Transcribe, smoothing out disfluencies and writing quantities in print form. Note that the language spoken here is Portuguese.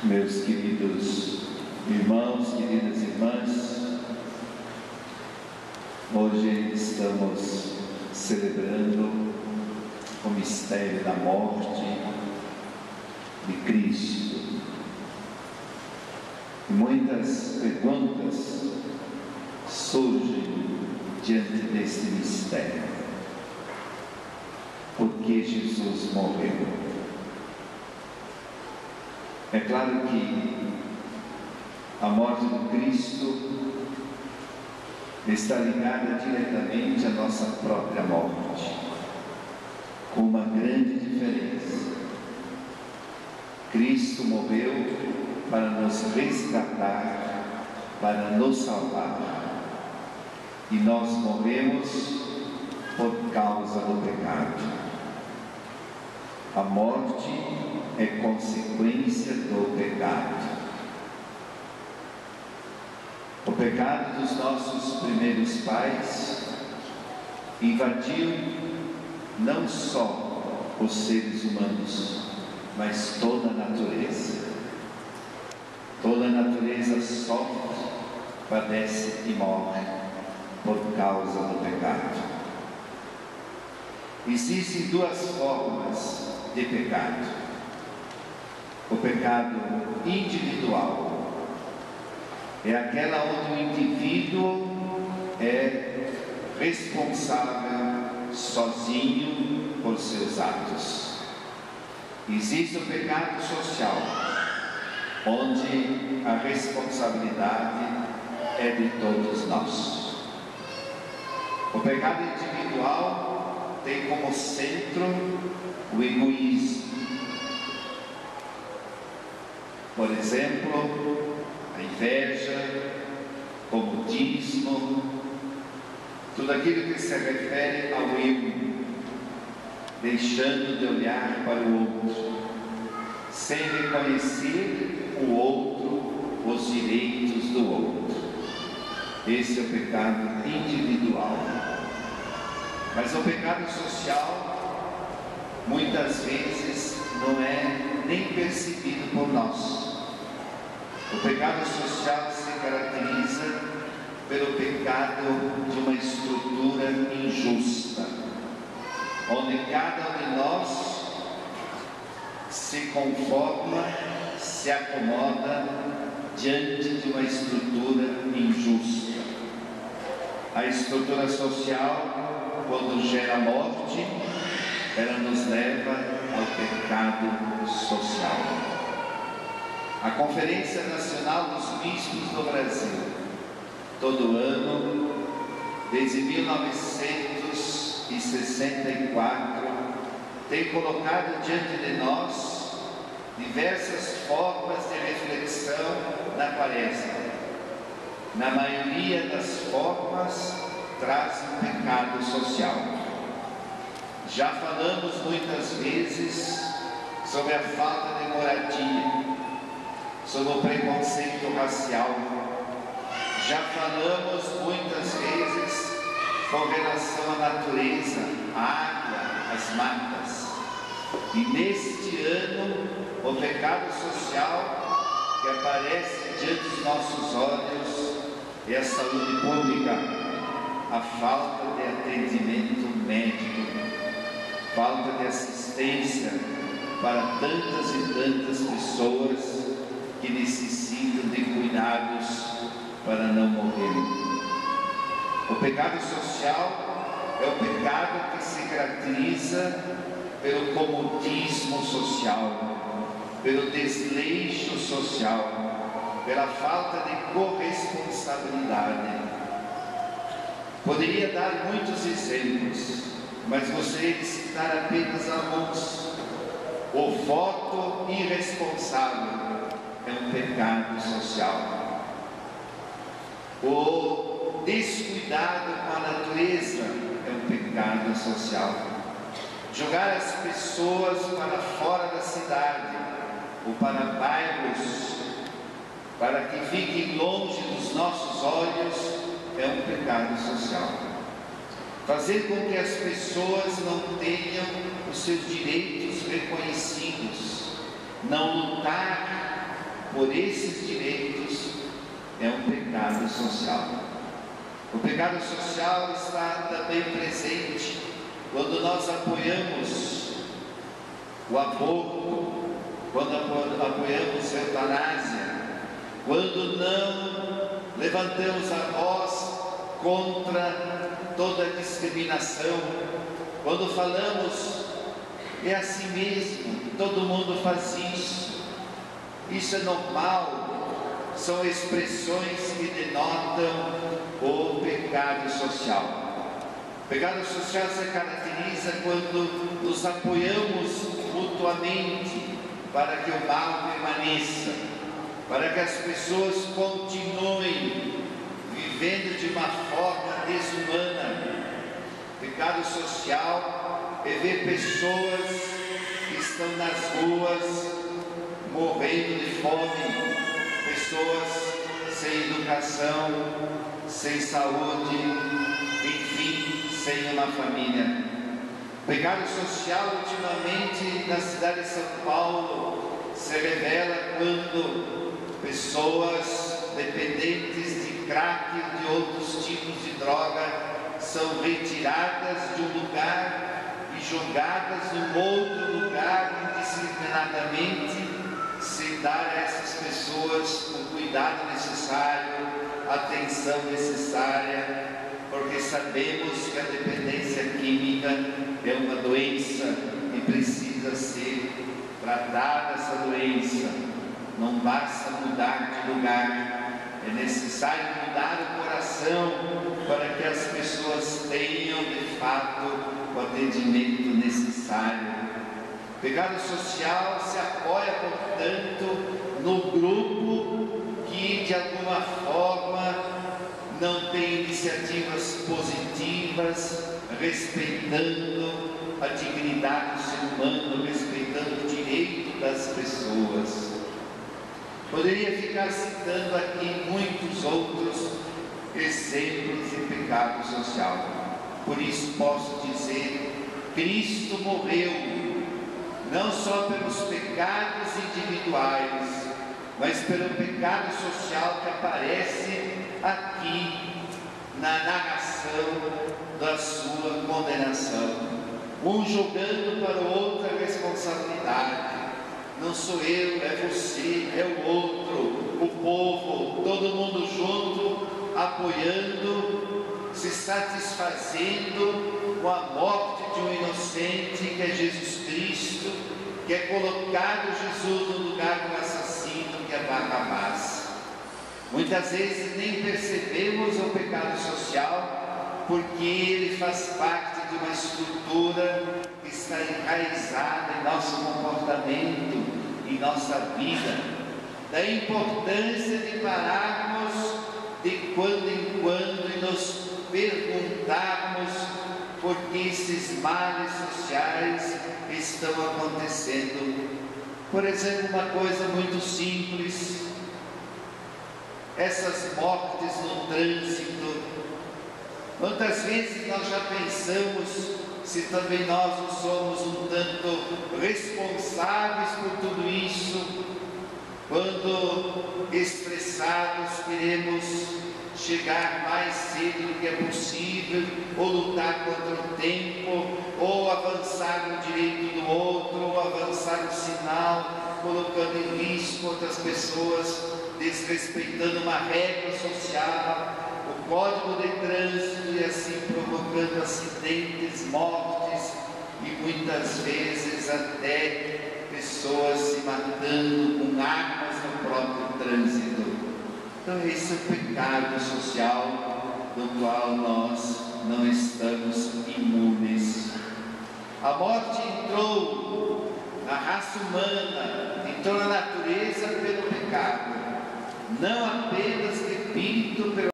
Meus queridos irmãos, queridas irmãs, hoje estamos celebrando o mistério da morte de Cristo. Muitas perguntas surgem diante deste mistério. Por que Jesus morreu? É claro que a morte de Cristo está ligada diretamente à nossa própria morte, com uma grande diferença. Cristo morreu para nos resgatar, para nos salvar, e nós morremos por causa do pecado. A morte é consequência do pecado. O pecado dos nossos primeiros pais invadiu não só os seres humanos, mas toda a natureza. Toda a natureza sofre, padece e morre por causa do pecado. Existem duas formas de pecado: o pecado individual é aquela onde o indivíduo é responsável sozinho por seus atos. Existe o pecado social, onde a responsabilidade é de todos nós. O pecado individual tem como centro o egoísmo. Por exemplo, a inveja, o comodismo, tudo aquilo que se refere ao eu, deixando de olhar para o outro, sem reconhecer o outro, os direitos do outro. Esse é o pecado individual. Mas o pecado social, muitas vezes, não é nem percebido por nós. O pecado social se caracteriza pelo pecado de uma estrutura injusta, onde cada um de nós se conforma, se acomoda diante de uma estrutura injusta. A estrutura social, quando gera morte, ela nos leva ao pecado social. A Conferência Nacional dos Bispos do Brasil, todo ano, desde 1964, tem colocado diante de nós diversas formas de reflexão na Quaresma. Na maioria das formas, traz um pecado social. Já falamos muitas vezes sobre a falta de moradia, sobre o preconceito racial. Já falamos muitas vezes com relação à natureza, à água, às matas. E neste ano, o pecado social que aparece diante dos nossos olhos é a saúde pública, a falta de atendimento médico, falta de assistência para tantas e tantas pessoas que necessitam de cuidados para não morrerem. O pecado social é o pecado que se caracteriza pelo comodismo social, pelo desleixo social, pela falta de corresponsabilidade. Poderia dar muitos exemplos, mas gostaria de citar apenas alguns. O voto irresponsável é um pecado social. O descuidado com a natureza é um pecado social. Jogar as pessoas para fora da cidade ou para bairros para que fiquem longe dos nossos olhos é um pecado social. Fazer com que as pessoas não tenham os seus direitos reconhecidos, não lutar por esses direitos é um pecado social. O pecado social está também presente quando nós apoiamos o aborto, quando apoiamos a eutanásia, quando não levantamos a voz contra toda discriminação, quando falamos, é assim mesmo, todo mundo faz isso, isso é normal, são expressões que denotam o pecado social. O pecado social se caracteriza quando nos apoiamos mutuamente para que o mal permaneça, para que as pessoas continuem vivendo de uma forma desumana. Pecado social é ver pessoas que estão nas ruas morrendo de fome, pessoas sem educação, sem saúde, enfim, sem uma família. Pecado social, ultimamente, na cidade de São Paulo, se revela quando pessoas dependentes de crack e de outros tipos de droga são retiradas de um lugar e jogadas num outro lugar indiscriminadamente, sem dar a essas pessoas o cuidado necessário, a atenção necessária, porque sabemos que a dependência química é uma doença e precisa ser tratada essa doença. Não basta mudar de lugar, é necessário mudar o coração para que as pessoas tenham de fato o atendimento necessário. O pecado social se apoia, portanto, no grupo que de alguma forma não tem iniciativas positivas, respeitando a dignidade do ser humano, respeitando o direito das pessoas. Poderia ficar citando aqui muitos outros exemplos de pecado social. Por isso posso dizer, Cristo morreu, não só pelos pecados individuais, mas pelo pecado social que aparece aqui na narração da sua condenação. Um jogando para o outro a responsabilidade. Não sou eu, é você, é o outro, o povo, todo mundo junto, apoiando, se satisfazendo com a morte de um inocente que é Jesus Cristo, que é colocado Jesus no lugar do assassino que é Barrabás. Muitas vezes nem percebemos o pecado social porque ele faz parte de uma estrutura que está enraizada em nosso comportamento, em nossa vida. Da importância de pararmos de quando em quando e nos perguntarmos por que esses males sociais estão acontecendo. Por exemplo, uma coisa muito simples, essas mortes no trânsito. Quantas vezes nós já pensamos se também nós não somos um tanto responsáveis por tudo isso, quando estressados queremos chegar mais cedo do que é possível, ou lutar contra o tempo, ou avançar no direito do outro, ou avançar no sinal, colocando em risco outras pessoas, desrespeitando uma regra social, o código de trânsito, e assim provocando acidentes, mortes e muitas vezes até pessoas se matando com armas no próprio trânsito. Então esse é o pecado social do qual nós não estamos imunes. A morte entrou na raça humana, entrou na natureza pelo pecado, não apenas repito pelo